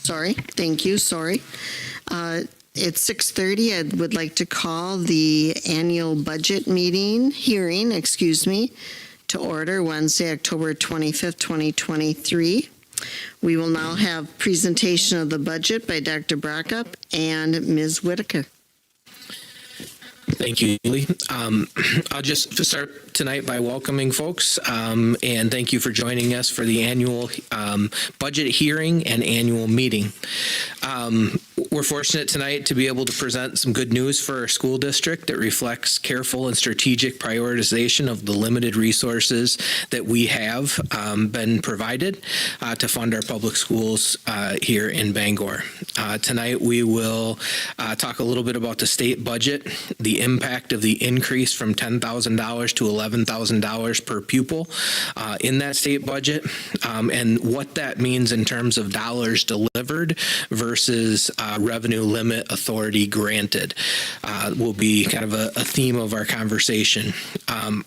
Sorry. Thank you. Sorry. It's 6:30. I would like to call the annual budget hearing, to order Wednesday, October 25th, 2023. We will now have presentation of the budget by Dr. Brockup and Ms. Whitaker. Thank you, Julie. I'll just start tonight by welcoming folks, and thank you for joining us for the annual budget hearing and annual meeting. We're fortunate tonight to be able to present some good news for our school district that reflects careful and strategic prioritization of the limited resources that we have been provided to fund our public schools here in Bangor. Tonight we will talk a little bit about the state budget, the impact of the increase from $10,000 to $11,000 per pupil in that state budget, and what that means in terms of dollars delivered versus revenue limit authority granted will be kind of a theme of our conversation.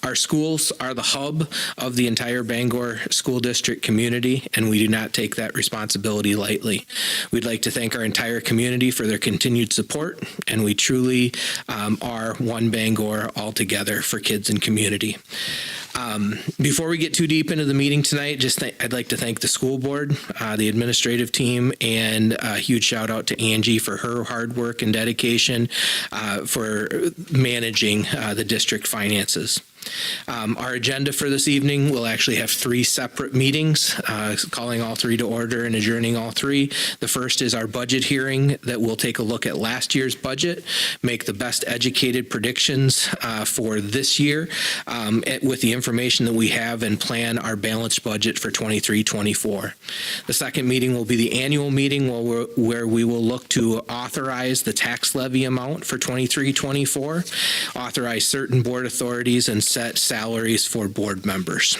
Our schools are the hub of the entire Bangor School District community, and we do not take that responsibility lightly. We'd like to thank our entire community for their continued support, and we truly are one Bangor all together for kids and community. Before we get too deep into the meeting tonight, I'd like to thank the school board, the administrative team, and a huge shout out to Angie for her hard work and dedication for managing the district finances. Our agenda for this evening will actually have three separate meetings, calling all three to order and adjourning all three. The first is our budget hearing that will take a look at last year's budget, make the best educated predictions for this year with the information that we have, and plan our balanced budget for 23-24. The second meeting will be the annual meeting where we will look to authorize the tax levy amount for 23-24, authorize certain board authorities, and set salaries for board members.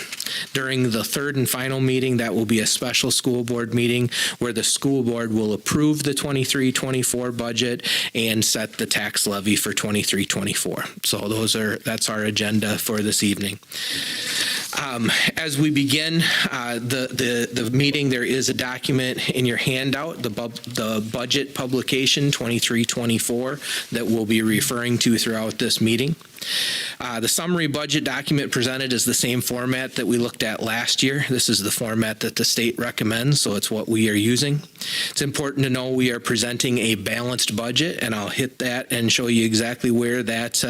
During the third and final meeting, that will be a special school board meeting where the school board will approve the 23-24 budget and set the tax levy for 23-24. So that's our agenda for this evening. As we begin the meeting, there is a document in your handout, the budget publication 23-24, that we'll be referring to throughout this meeting. The summary budget document presented is the same format that we looked at last year. This is the format that the state recommends, so it's what we are using. It's important to know we are presenting a balanced budget, and I'll hit that and show you exactly where that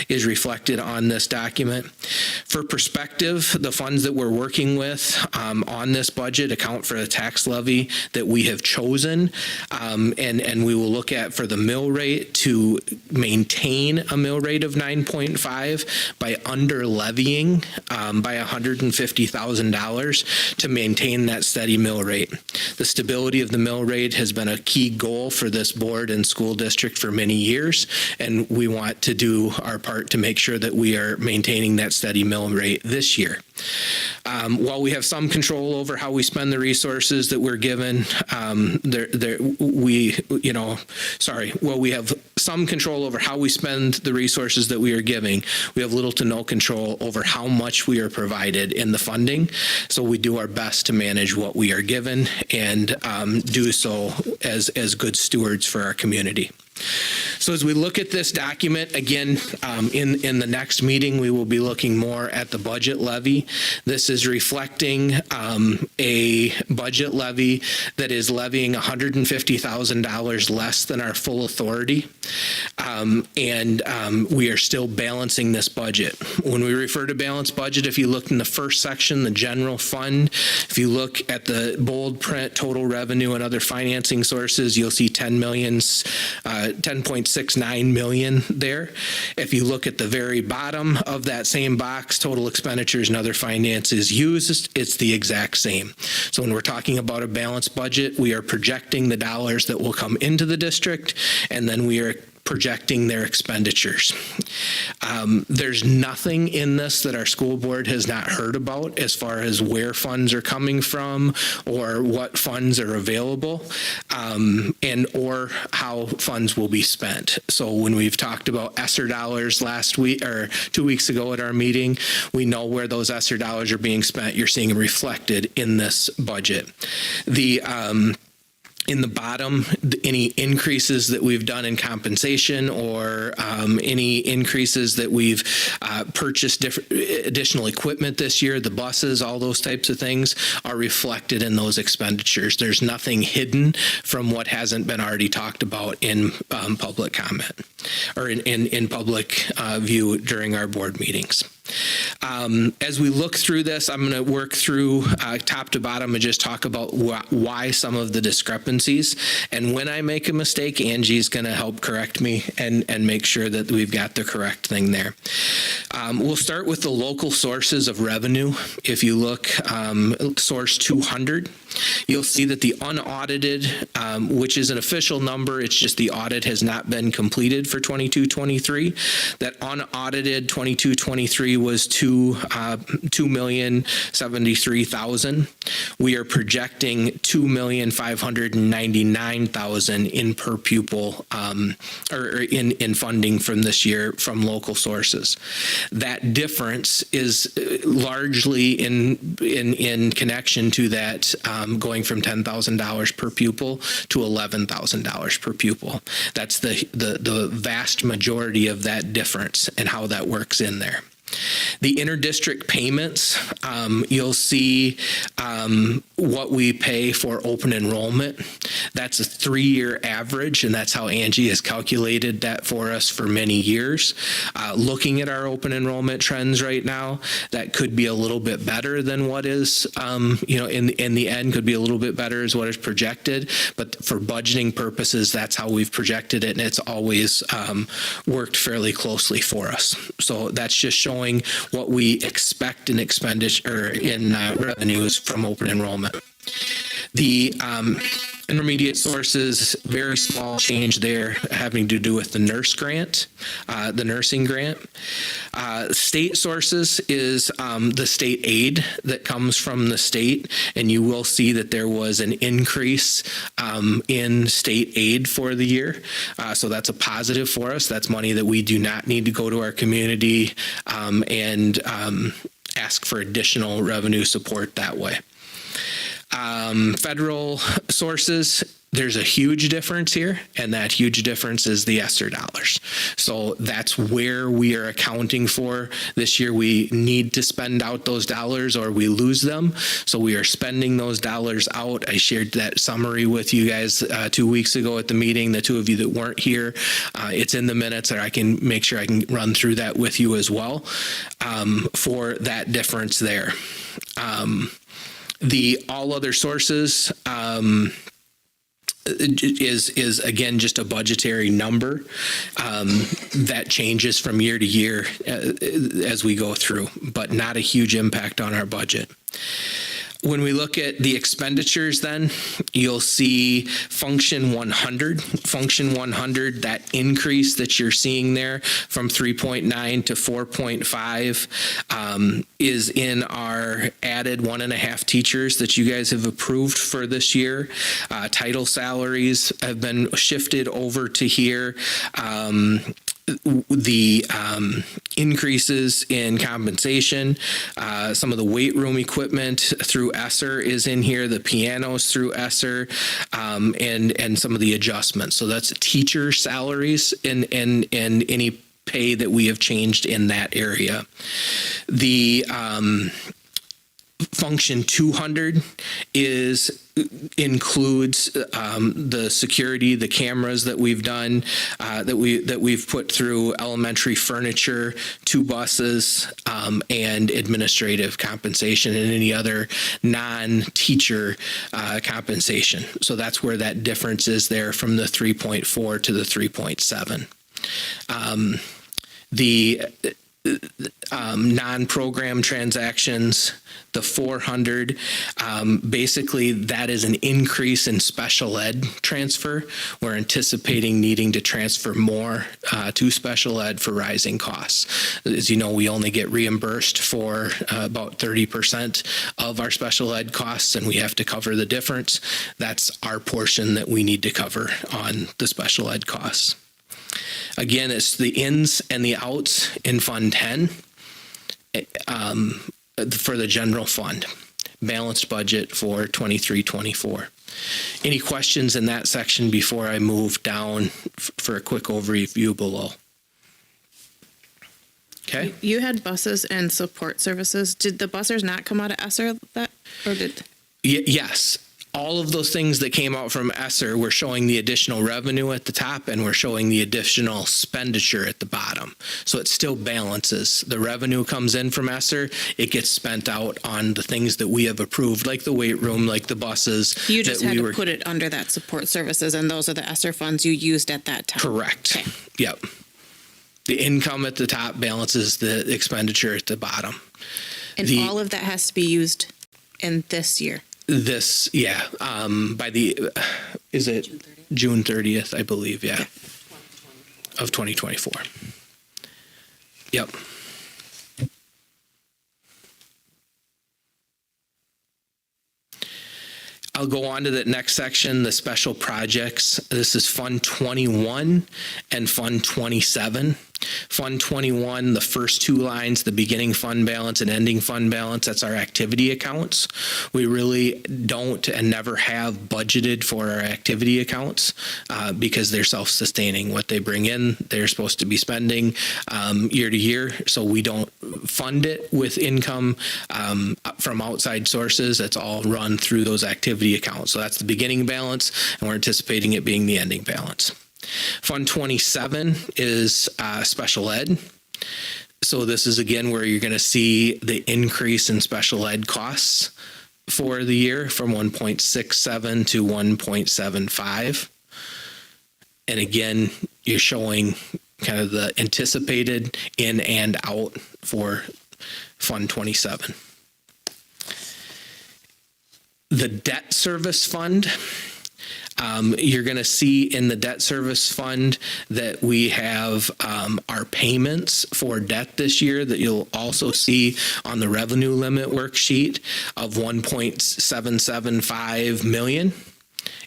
is reflected on this document. For perspective, the funds that we're working with on this budget account for the tax levy that we have chosen, and we will look at for the mill rate to maintain a mill rate of 9.5 by under levying by $150,000 to maintain that steady mill rate. The stability of the mill rate has been a key goal for this board and school district for many years, and we want to do our part to make sure that we are maintaining that steady mill rate this year. While we have some control over how we spend the resources that we're given, while we have some control over how we spend the resources that we are giving, we have little to no control over how much we are provided in the funding. So we do our best to manage what we are given and do so as good stewards for our community. So as we look at this document, again, in the next meeting, we will be looking more at the budget levy. This is reflecting a budget levy that is levying $150,000 less than our full authority. And we are still balancing this budget. When we refer to balanced budget, if you look in the first section, the general fund, if you look at the bold print, total revenue and other financing sources, you'll see $10.69 million there. If you look at the very bottom of that same box, total expenditures and other finances used, it's the exact same. So when we're talking about a balanced budget, we are projecting the dollars that will come into the district, and then we are projecting their expenditures. There's nothing in this that our school board has not heard about as far as where funds are coming from or what funds are available, and or how funds will be spent. So when we've talked about ESSER dollars last week or 2 weeks ago at our meeting, we know where those ESSER dollars are being spent. You're seeing them reflected in this budget. In the bottom, any increases that we've done in compensation or any increases that we've purchased additional equipment this year, the buses, all those types of things are reflected in those expenditures. There's nothing hidden from what hasn't been already talked about in public comment or in public view during our board meetings. As we look through this, I'm going to work through top to bottom and just talk about why some of the discrepancies. And when I make a mistake, Angie's going to help correct me and make sure that we've got the correct thing there. We'll start with the local sources of revenue. If you look, source 200, you'll see that the unaudited, which is an official number, it's just the audit has not been completed for 22-23. That unaudited 22-23 was $2,073,000. We are projecting $2,599,000 in per pupil or in funding from this year from local sources. That difference is largely in connection to that going from $10,000 per pupil to $11,000 per pupil. That's the vast majority of that difference and how that works in there. The interdistrict payments, you'll see what we pay for open enrollment. That's a 3-year average, and that's how Angie has calculated that for us for many years. Looking at our open enrollment trends right now, that could be a little bit better than what is, in the end, could be a little bit better is what is projected. But for budgeting purposes, that's how we've projected it, and it's always worked fairly closely for us. So that's just showing what we expect in expenditure in revenues from open enrollment. The intermediate sources, very small change there having to do with the nurse grant, the nursing grant. State sources is the state aid that comes from the state, and you will see that there was an increase in state aid for the year. So that's a positive for us. That's money that we do not need to go to our community and ask for additional revenue support that way. Federal sources, there's a huge difference here, and that huge difference is the ESSER dollars. So that's where we are accounting for this year. We need to spend out those dollars or we lose them. So we are spending those dollars out. I shared that summary with you guys 2 weeks ago at the meeting, the two of you that weren't here. It's in the minutes, or I can make sure I can run through that with you as well for that difference there. The all other sources is again just a budgetary number that changes from year to year as we go through, but not a huge impact on our budget. When we look at the expenditures, then you'll see function 100. Function 100, that increase that you're seeing there from 3.9 to 4.5 is in our added 1.5 teachers that you guys have approved for this year. Title salaries have been shifted over to here. The increases in compensation, some of the weight room equipment through ESSER is in here, the pianos through ESSER, and some of the adjustments. So that's teacher salaries and any pay that we have changed in that area. The function 200 includes the security, the cameras that we've done, that we've put through elementary furniture, 2 buses, and administrative compensation and any other non-teacher compensation. So that's where that difference is there from the 3.4 to the 3.7. The non-program transactions, the 400, basically that is an increase in special ed transfer. We're anticipating needing to transfer more to special ed for rising costs. As you know, we only get reimbursed for about 30% of our special ed costs, and we have to cover the difference. That's our portion that we need to cover on the special ed costs. Again, it's the ins and the outs in Fund 10 for the general fund. Balanced budget for 23-24. Any questions in that section before I move down for a quick overview below? Okay. You had buses and support services. Did the bussers not come out of ESSER or did? Yes. All of those things that came out from ESSER, we're showing the additional revenue at the top and we're showing the additional expenditure at the bottom. So it still balances. The revenue comes in from ESSER, it gets spent out on the things that we have approved, like the weight room, like the buses. You just that had we to were, put it under that support services, and those are the ESSER funds you used at that time. correct. Okay. Yep. The income at the top balances the expenditure at the bottom. And all of that has to be used in this year. This, yeah, by the, is it June 30th, I believe, yeah, of 2024. Yep. I'll go on to the next section, the special projects. This is Fund 21 and Fund 27. Fund 21, the first two lines, the beginning fund balance and ending fund balance, that's our activity accounts. We really don't and never have budgeted for our activity accounts because they're self-sustaining. What they bring in, they're supposed to be spending year to year. So we don't fund it with income from outside sources. It's all run through those activity accounts. So that's the beginning balance, and we're anticipating it being the ending balance. Fund 27 is special ed. So this is again where you're going to see the increase in special ed costs for the year from 1.67 to 1.75. And again, you're showing kind of the anticipated in and out for Fund 27. The debt service fund. You're going to see in the debt service fund that we have our payments for debt this year that you'll also see on the revenue limit worksheet of 1.775 million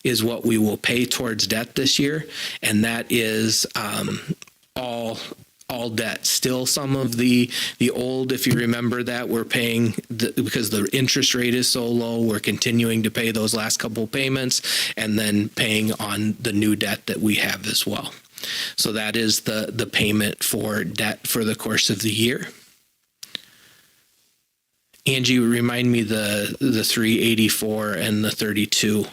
is what we will pay towards debt this year. And that is all debt. Still some of the old, if you remember that, we're paying because the interest rate is so low, we're continuing to pay those last couple payments and then paying on the new debt that we have as well. So that is the payment for debt for the course of the year. Angie, remind me the 384 and the 32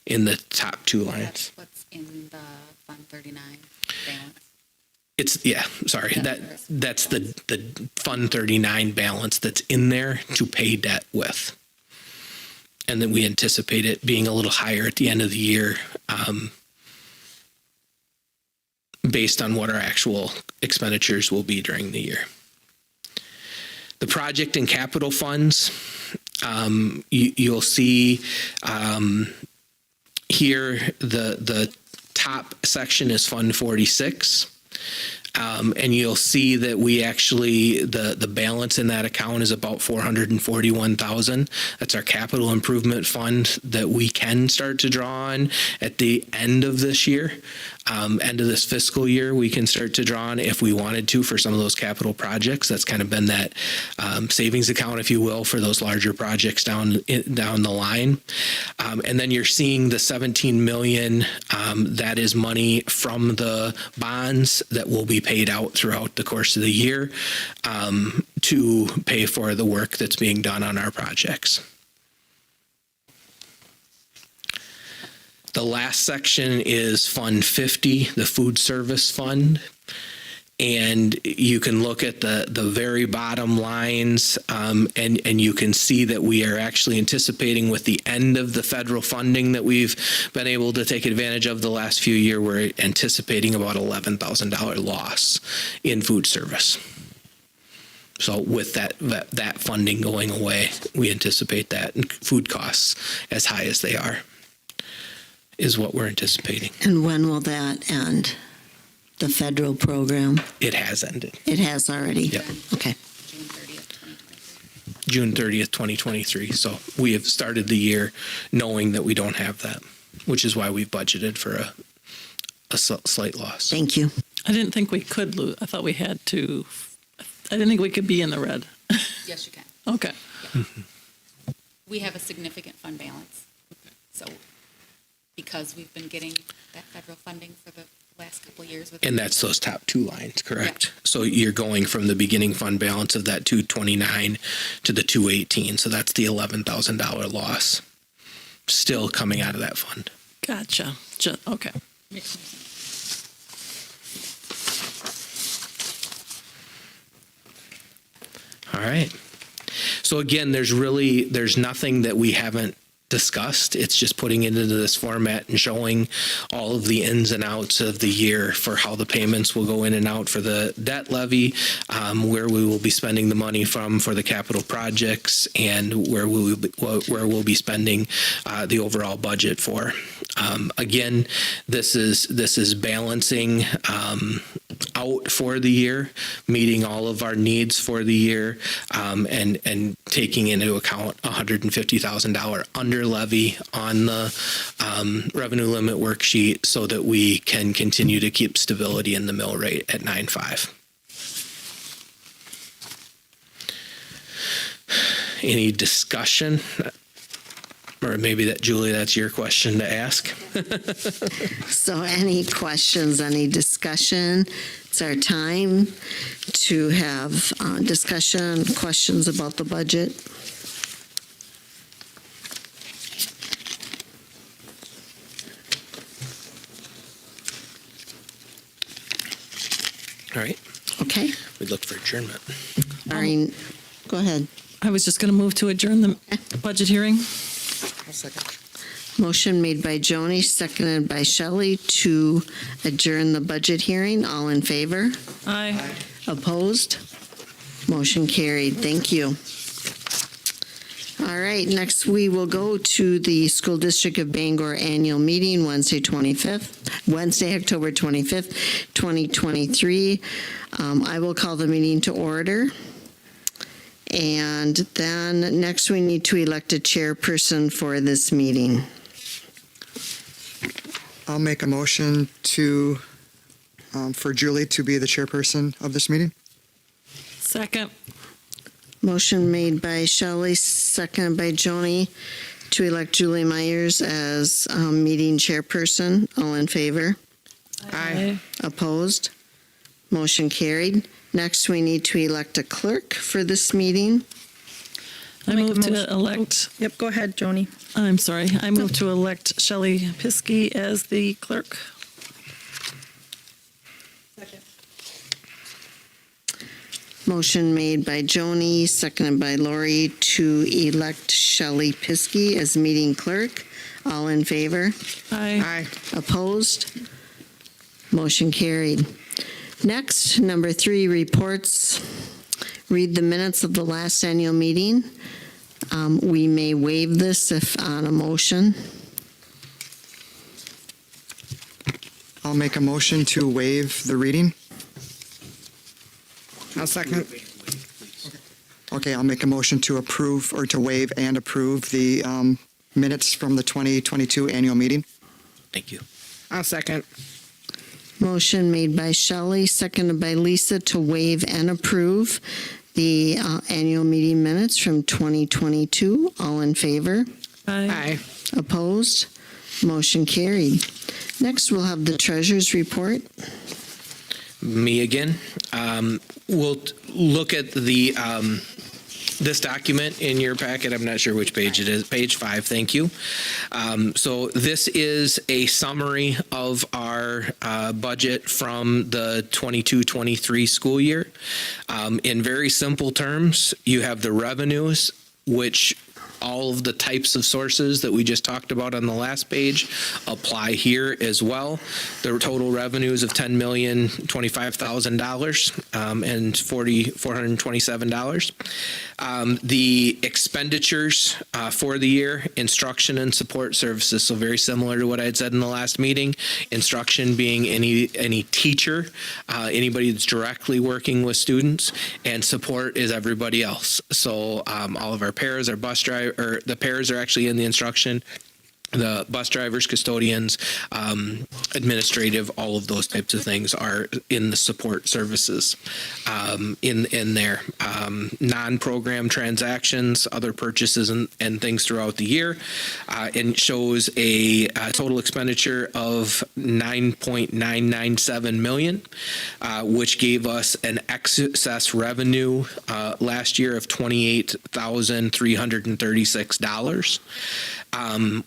in the top two lines. That's what's in the Fund 39 balance. It's, yeah, sorry, that's the Fund 39 balance that's in there to pay debt with. And then we anticipate it being a little higher at the end of the year based on what our actual expenditures will be during the year. The project and capital funds, you'll see here the top section is Fund 46. And you'll see that we actually, the balance in that account is about $441,000. That's our capital improvement fund that we can start to draw on at the end of this year. End of this fiscal year, we can start to draw on if we wanted to for some of those capital projects. That's kind of been that savings account, if you will, for those larger projects down the line. And then you're seeing the 17 million, that is money from the bonds that will be paid out throughout the course of the year to pay for the work that's being done on our projects. The last section is Fund 50, the food service fund. And you can look at the very bottom lines and you can see that we are actually anticipating with the end of the federal funding that we've been able to take advantage of the last few years, we're anticipating about $11,000 loss in food service. So with that funding going away, we anticipate that food costs as high as they are is what we're anticipating. And when will that end? The federal program? It has ended. It has already? Yep. Okay. June 30th, 2023. June 30th, 2023. So we have started the year knowing that we don't have that, which is why we've budgeted for a slight loss. Thank you. I didn't think we could lose. I thought we had to. I didn't think we could be in the red. Yes, you can. Okay. We have a significant fund balance. So because we've been getting that federal funding for the last couple of years. And that's those top two lines, correct? So you're going from the beginning fund balance of that 229 to the 218. So that's the $11,000 loss still coming out of that fund. Gotcha. Okay. All right. So again, there's nothing that we haven't discussed. It's just putting it into this format and showing all of the ins and outs of the year for how the payments will go in and out for the debt levy, where we will be spending the money from for the capital projects, and where we'll be spending the overall budget for. Again, this is balancing out for the year, meeting all of our needs for the year, and taking into account $150,000 under levy on the revenue limit worksheet so that we can continue to keep stability in the mill rate at 9.5. Any discussion? Or maybe that, Julie, that's your question to ask. So any questions, any discussion? It's our time to have discussion, questions about the budget. All right. Okay. We'd look for adjournment. Maureen, go ahead. I was just going to move to adjourn the budget hearing. Motion made by Joni, seconded by Shelley to adjourn the budget hearing. All in favor? Aye. Opposed? Motion carried. Thank you. All right, next we will go to the School District of Bangor annual meeting, Wednesday, October 25th, 2023. I will call the meeting to order. And then next we need to elect a chairperson for this meeting. I'll make a motion to, for Julie to be the chairperson of this meeting. Second. Motion made by Shelley, seconded by Joni to elect Julie Myers as meeting chairperson. All in favor? Aye. Opposed? Motion carried. Next, we need to elect a clerk for this meeting. I move to elect, Yep, go ahead, Joni. I'm sorry, I move to elect Shelley Piskey as the clerk. Motion made by Joni, seconded by Lori to elect Shelley Piskey as meeting clerk. All in favor? Aye. Opposed? Motion carried. Next, number 3, reports. Read the minutes of the last annual meeting. We may waive this if on a motion. I'll make a motion to waive the reading. I'll second. Okay, I'll make a motion to approve or to waive and approve the minutes from the 2022 annual meeting. Thank you. I'll second. Motion made by Shelley, seconded by Lisa to waive and approve the annual meeting minutes from 2022. All in favor? Aye. Opposed? Motion carried. Next, we'll have the treasurer's report. Me again. We'll look at the this document in your packet. I'm not sure which page it is. Page 5. Thank you. So this is a summary of our budget from the 22-23 school year. In very simple terms, you have the revenues, which all of the types of sources that we just talked about on the last page apply here as well. The total revenues of $10,025,000 and $427. The expenditures for the year, instruction and support services. So very similar to what I had said in the last meeting. Instruction being any teacher, anybody that's directly working with students, and support is everybody else. So all of our pairs, our bus driver, or the pairs are actually in the instruction. The bus drivers, custodians, administrative, all of those types of things are in the support services in there. Non-program transactions, other purchases and things throughout the year, and shows a total expenditure of $9.997 million, which gave us an excess revenue last year of $28,336.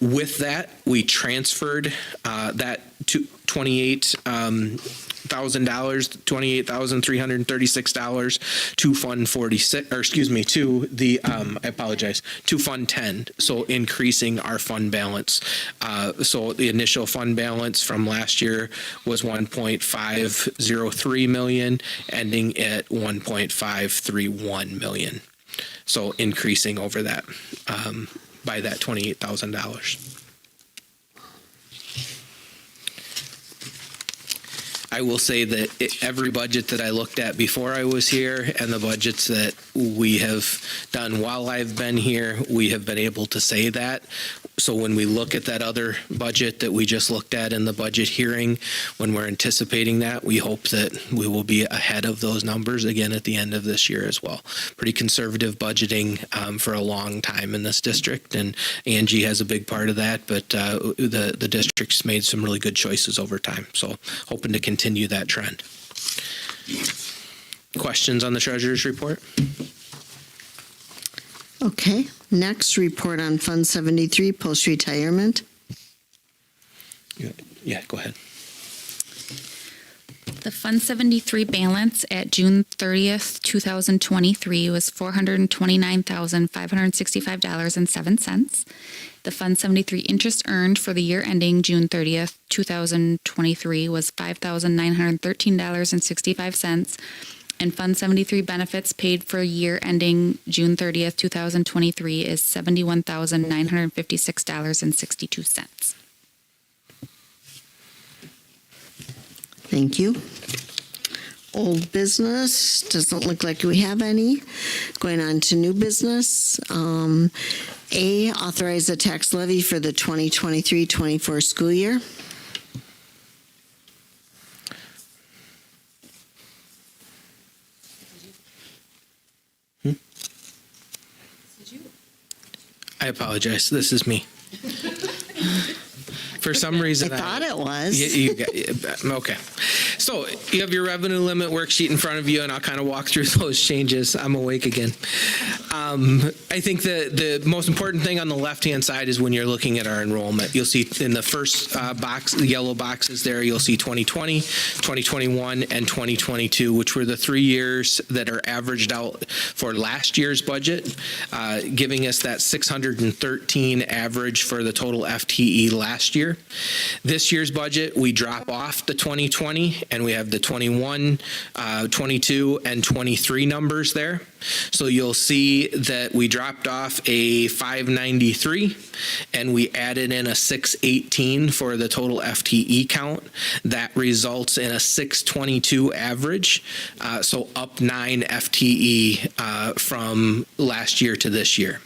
With that, we transferred that to $28,336 to Fund 46, or excuse me, to the, I apologize, to Fund 10. So increasing our fund balance. So the initial fund balance from last year was 1.503 million, ending at 1.531 million. So increasing over that. By that $28,000. I will say that every budget that I looked at before I was here and the budgets that we have done while I've been here, we have been able to say that. So when we look at that other budget that we just looked at in the budget hearing, when we're anticipating that, we hope that we will be ahead of those numbers again at the end of this year as well. Pretty conservative budgeting for a long time in this district, and Angie has a big part of that, but the district's made some really good choices over time. So hoping to continue that trend. Questions on the treasurer's report? Okay, next, report on Fund 73, post-retirement. Yeah, go ahead. The Fund 73 balance at June 30th, 2023 was $429,565.07. The Fund 73 interest earned for the year ending June 30th, 2023 was $5,913.65. And Fund 73 benefits paid for year ending June 30th, 2023 is $71,956.62. Thank you. Old business, doesn't look like we have any. Going on to new business. A, authorize a tax levy for the 2023-24 school year. I apologize. This is me. For some reason, I thought it was. Okay. So you have your revenue limit worksheet in front of you, and I'll kind of walk through those changes. I'm awake again. I think the most important thing on the left-hand side is when you're looking at our enrollment. You'll see in the first box, the yellow boxes there, you'll see 2020, 2021, and 2022, which were the 3 years that are averaged out for last year's budget, giving us that 613 average for the total FTE last year. This year's budget, we drop off the 2020, and we have the 21, 22, and 23 numbers there. So you'll see that we dropped off a 593 and we added in a 618 for the total FTE count. That results in a 622 average. So up 9 FTE from last year to this year.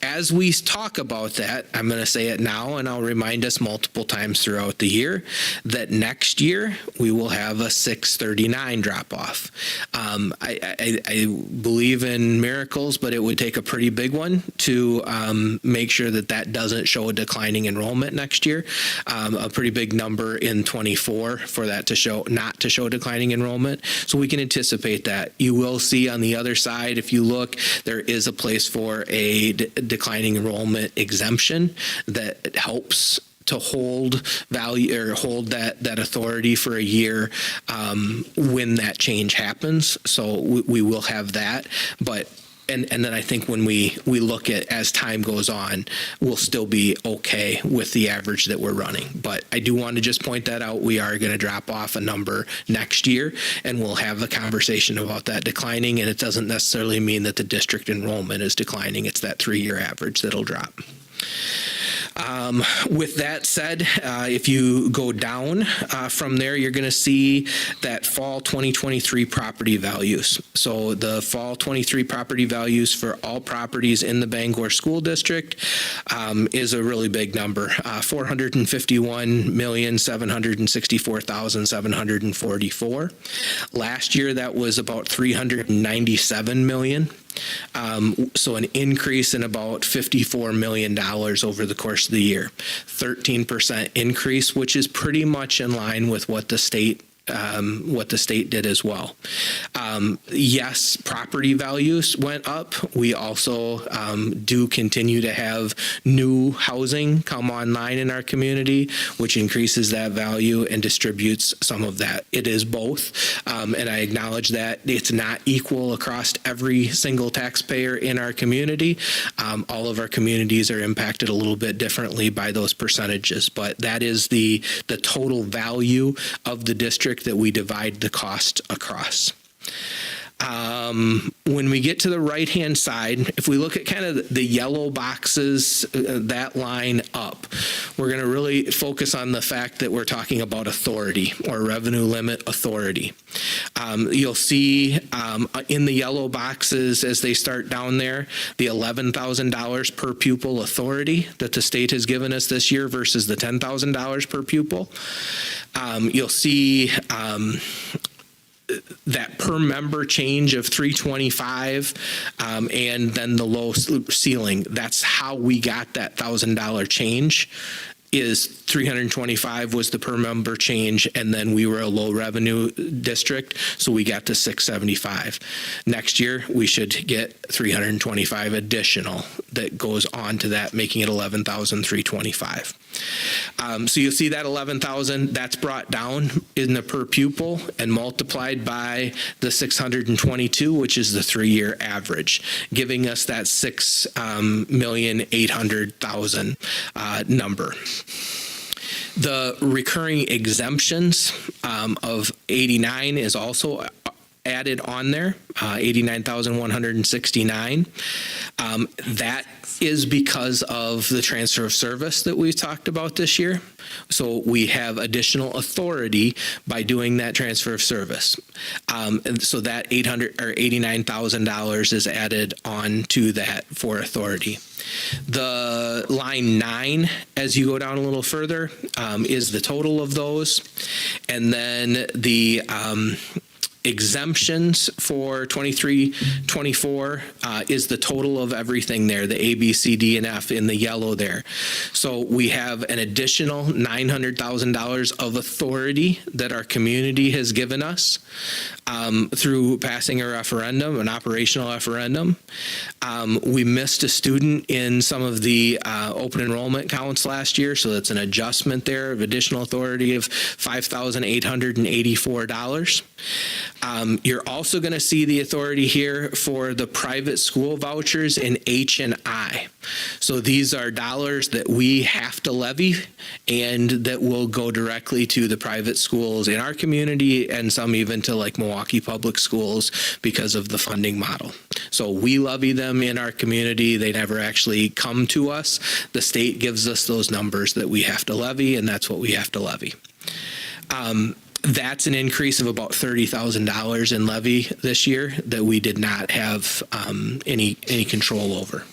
As we talk about that, I'm going to say it now, and I'll remind us multiple times throughout the year that next year we will have a 639 drop off. I believe in miracles, but it would take a pretty big one to make sure that that doesn't show a declining enrollment next year. A pretty big number in 24 for that to show not to show declining enrollment. So we can anticipate that. You will see on the other side, if you look, there is a place for a declining enrollment exemption that helps to hold value or hold that authority for a year when that change happens. So we will have that, but and then I think when we look at as time goes on, we'll still be okay with the average that we're running. But I do want to just point that out. We are going to drop off a number next year, and we'll have a conversation about that declining. And it doesn't necessarily mean that the district enrollment is declining. It's that 3-year average that'll drop. With that said, if you go down from there, you're going to see that fall 2023 property values. So the fall 23 property values for all properties in the Bangor School District is a really big number, $451,764,744. Last year, that was about $397 million. So an increase in about $54 million over the course of the year, 13% increase, which is pretty much in line with what the state did as well. Yes, property values went up. We also do continue to have new housing come online in our community, which increases that value and distributes some of that. It is both, and I acknowledge that it's not equal across every single taxpayer in our community. All of our communities are impacted a little bit differently by those percentages, but that is the total value of the district that we divide the cost across. When we get to the right-hand side, if we look at kind of the yellow boxes that line up, we're going to really focus on the fact that we're talking about authority or revenue limit authority. You'll see in the yellow boxes as they start down there, the $11,000 per pupil authority that the state has given us this year versus the $10,000 per pupil. You'll see that per member change of $325 and then the low ceiling. That's how we got that $1,000 change. Is $325 was the per member change, and then we were a low revenue district, so we got to $675. Next year, we should get $325 additional that goes on to that, making it $11,325. So you'll see that $11,000, that's brought down in the per pupil and multiplied by the 622, which is the 3-year average, giving us that $6,800,000 number. The recurring exemptions of 89 is also added on there, 89,169. That is because of the transfer of service that we've talked about this year. So we have additional authority by doing that transfer of service. So that $89,000 is added on to that for authority. The line 9, as you go down a little further, is the total of those. And then the exemptions for 23-24 is the total of everything there, the A, B, C, D, and F in the yellow there. So we have an additional $900,000 of authority that our community has given us through passing a referendum, an operational referendum. We missed a student in some of the open enrollment counts last year, so that's an adjustment there of additional authority of $5,884. You're also going to see the authority here for the private school vouchers in H&I. So these are dollars that we have to levy and that will go directly to the private schools in our community and some even to like Milwaukee Public Schools because of the funding model. So we levy them in our community. They never actually come to us. The state gives us those numbers that we have to levy, and that's what we have to levy. That's an increase of about $30,000 in levy this year that we did not have any control over.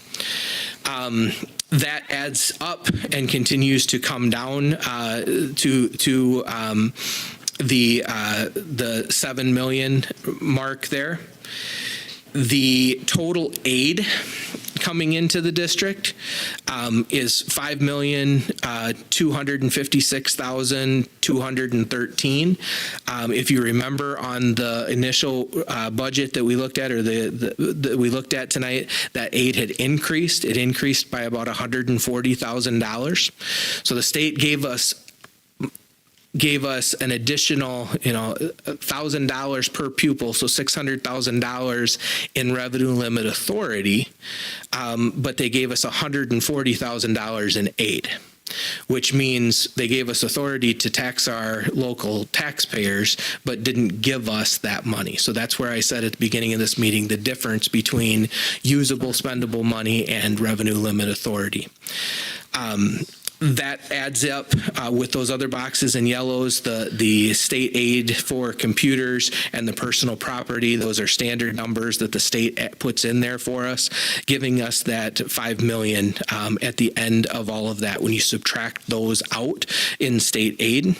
That adds up and continues to come down to the $7 million mark there. The total aid coming into the district is $5,256,213. If you remember on the initial budget that we looked at, or that we looked at tonight, that aid had increased. It increased by about $140,000. So the state gave us an additional, $1,000 per pupil, so $600,000 in revenue limit authority, but they gave us $140,000 in aid, which means they gave us authority to tax our local taxpayers, but didn't give us that money. So that's where I said at the beginning of this meeting, the difference between usable, spendable money and revenue limit authority. That adds up with those other boxes in yellows, the state aid for computers and the personal property. Those are standard numbers that the state puts in there for us, giving us that 5 million at the end of all of that when you subtract those out in state aid.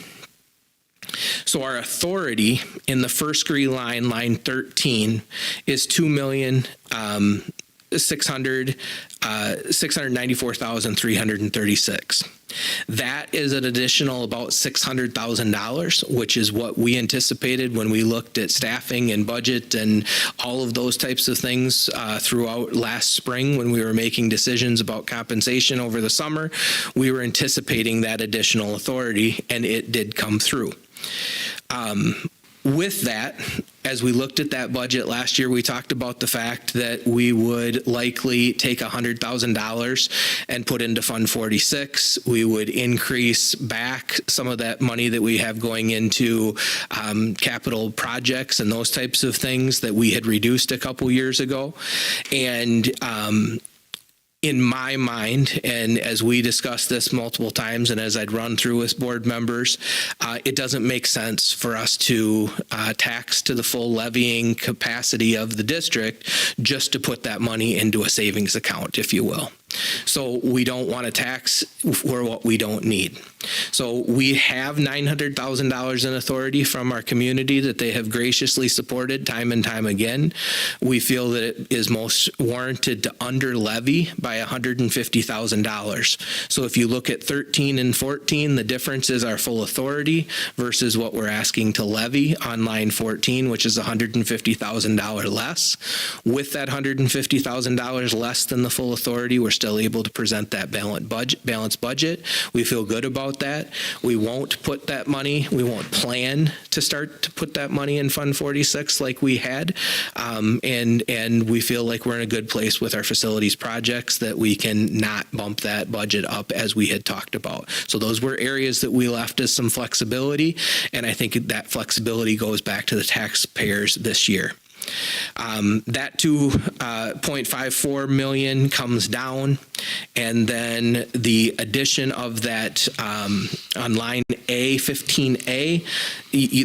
So our authority in the first green line, line 13, is 694,336. That is an additional about $600,000, which is what we anticipated when we looked at staffing and budget and all of those types of things throughout last spring when we were making decisions about compensation over the summer. We were anticipating that additional authority, and it did come through. With that, as we looked at that budget last year, we talked about the fact that we would likely take $100,000 and put into Fund 46. We would increase back some of that money that we have going into capital projects and those types of things that we had reduced a couple years ago. And in my mind, and as we discussed this multiple times, and as I'd run through with board members, it doesn't make sense for us to tax to the full levying capacity of the district just to put that money into a savings account, if you will. So we don't want to tax for what we don't need. So we have $900,000 in authority from our community that they have graciously supported time and time again. We feel that it is most warranted to under levy by $150,000. So if you look at 13 and 14, the difference is our full authority versus what we're asking to levy on line 14, which is $150,000 less. With that $150,000 less than the full authority, we're still able to present that balanced budget. We feel good about that. We won't put that money, we won't plan to start to put that money in Fund 46 like we had. And we feel like we're in a good place with our facilities projects that we can not bump that budget up as we had talked about. So those were areas that we left as some flexibility. And I think that flexibility goes back to the taxpayers this year. That $2.54 million comes down, and then the addition of that on line A, 15A,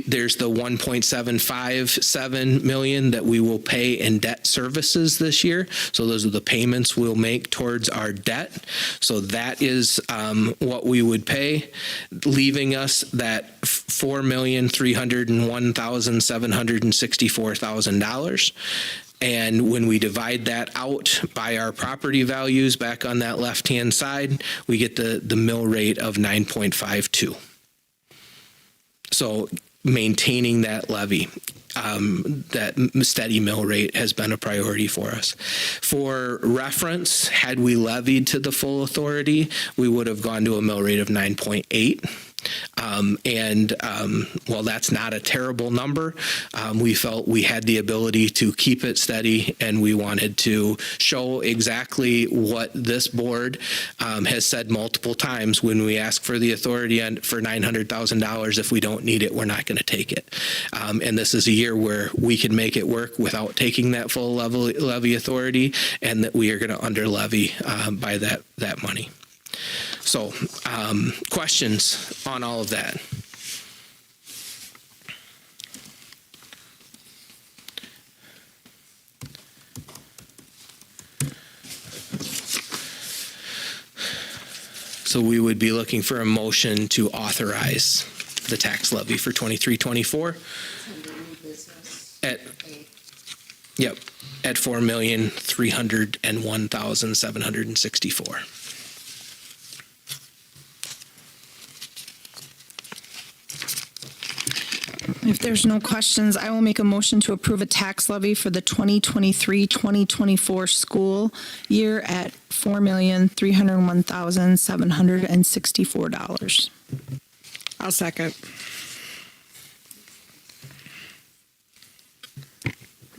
there's the $1.757 million that we will pay in debt services this year. So those are the payments we'll make towards our debt. So that is what we would pay, leaving us that $4,301,764,000. And when we divide that out by our property values back on that left-hand side, we get the mill rate of 9.52. So maintaining that levy, that steady mill rate has been a priority for us. For reference, had we levied to the full authority, we would have gone to a mill rate of 9.8. While that's not a terrible number, we felt we had the ability to keep it steady, and we wanted to show exactly what this board has said multiple times. When we ask for the authority for $900,000, if we don't need it, we're not going to take it. And this is a year where we can make it work without taking that full levy authority, and that we are going to under levy by that money. So, questions on all of that? So we would be looking for a motion to authorize the tax levy for 23-24 at $4,301,764. If there's no questions, I will make a motion to approve a tax levy for the 2023-2024 school year at $4,301,764. I'll second.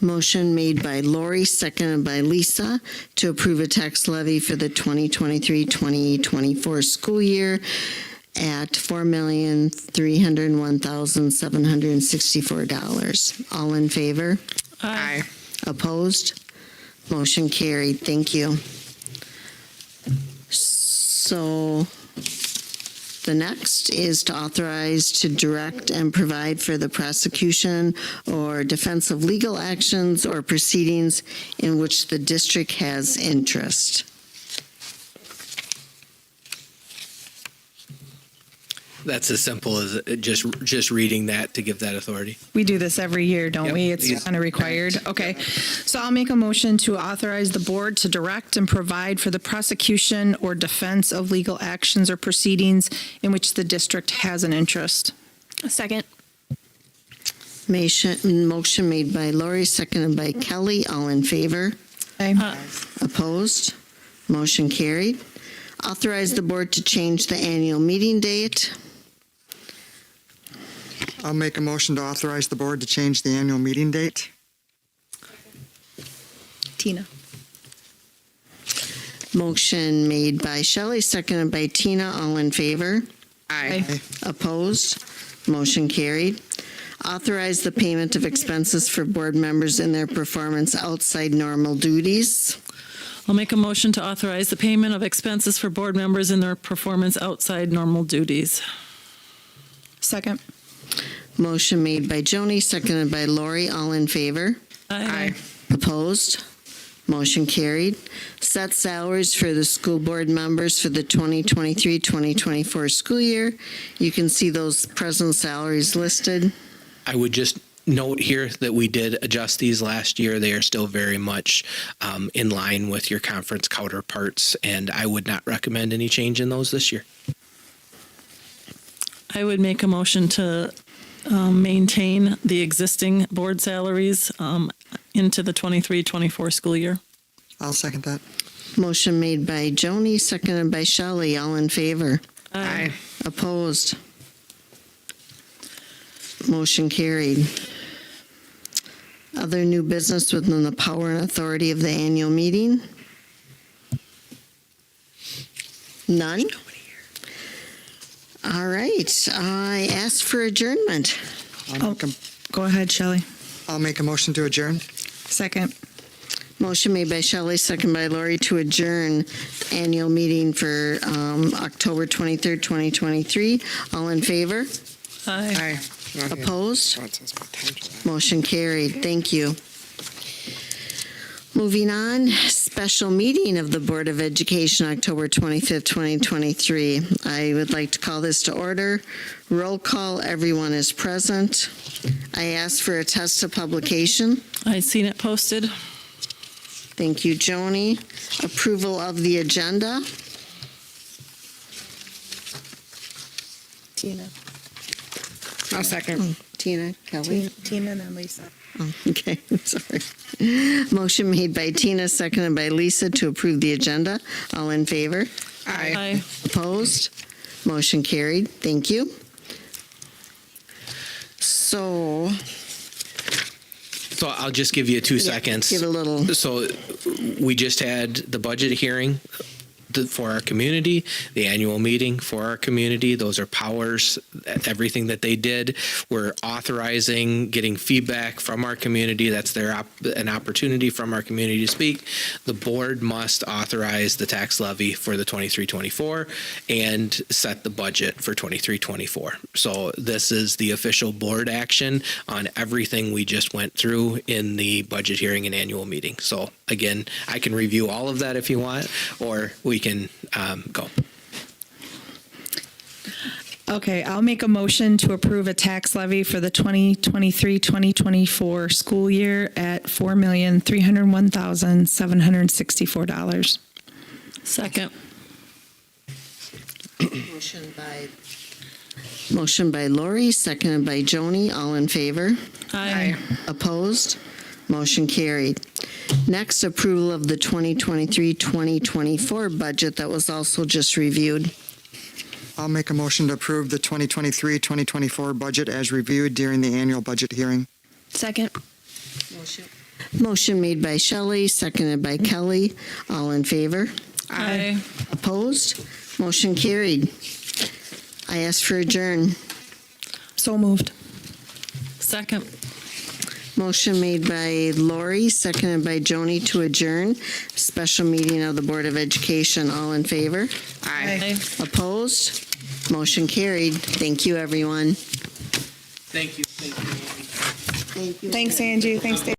Motion made by Lori, seconded by Lisa, to approve a tax levy for the 2023-2024 school year at $4,301,764. All in favor? Aye. Opposed? Motion carried. Thank you. So the next is to authorize to direct and provide for the prosecution or defense of legal actions or proceedings in which the district has interest. That's as simple as just reading that to give that authority. We do this every year, don't Yep. we? It's kind of required. Okay. So I'll make a motion to authorize the board to direct and provide for the prosecution or defense of legal actions or proceedings in which the district has an interest. Second. Motion made by Lori, seconded by Kelly. All in favor? Okay. Opposed? Motion carried. Authorize the board to change the annual meeting date. I'll make a motion to authorize the board to change the annual meeting date. Tina. Motion made by Shelley, seconded by Tina. All in favor? Aye. Opposed? Motion carried. Authorize the payment of expenses for board members in their performance outside normal duties. I'll make a motion to authorize the payment of expenses for board members in their performance outside normal duties. Second. Motion made by Joni, seconded by Lori. All in favor? Aye. Opposed? Motion carried. Set salaries for the school board members for the 2023-2024 school year. You can see those present salaries listed. I would just note here that we did adjust these last year. They are still very much in line with your conference counterparts, and I would not recommend any change in those this year. I would make a motion to maintain the existing board salaries into the 23-24 school year. I'll second that. Motion made by Joni, seconded by Shelley. All in favor? Aye. Opposed? Motion carried. Other new business within the power and authority of the annual meeting? None? All right, I ask for adjournment. Go ahead, Shelley. I'll make a motion to adjourn. Second. Motion made by Shelley, second by Lori to adjourn annual meeting for October 23rd, 2023. All in favor? Aye. Aye. Opposed? Oh, it says potential. Motion carried. Thank you. Moving on, special meeting of the Board of Education, October 25th, 2023. I would like to call this to order. Roll call, everyone is present. I ask for a test of publication. I seen it posted. Thank you, Joni. Approval of the agenda. Tina. I'll second. Tina, Kelly. Tina and then Lisa. Oh, okay, sorry. Motion made by Tina, seconded by Lisa to approve the agenda. All in favor? Aye. Aye. Opposed? Motion carried. Thank you. So, I'll just give you 2 seconds. give a little. So we just had the budget hearing for our community, the annual meeting for our community. Those are powers, everything that they did. We're authorizing, getting feedback from our community. That's an opportunity from our community to speak. The board must authorize the tax levy for the 23-24 and set the budget for 23-24. So this is the official board action on everything we just went through in the budget hearing and annual meeting. So again, I can review all of that if you want, or we can go. Okay, I'll make a motion to approve a tax levy for the 2023-2024 school year at $4,301,764. Second. Motion by Lori, seconded by Joni. All in favor? Aye. Opposed? Motion carried. Next, approval of the 2023-2024 budget that was also just reviewed. I'll make a motion to approve the 2023-2024 budget as reviewed during the annual budget hearing. Second. Motion made by Shelley, seconded by Kelly. All in favor? Aye. Opposed? Motion carried. I ask for adjourn. So moved. Second. Motion made by Lori, seconded by Joni to adjourn. Special meeting of the Board of Education. All in favor? Aye. Opposed? Motion carried. Thank you, everyone. Thank you. Thank you. Thanks, Angie. Thanks, Dave.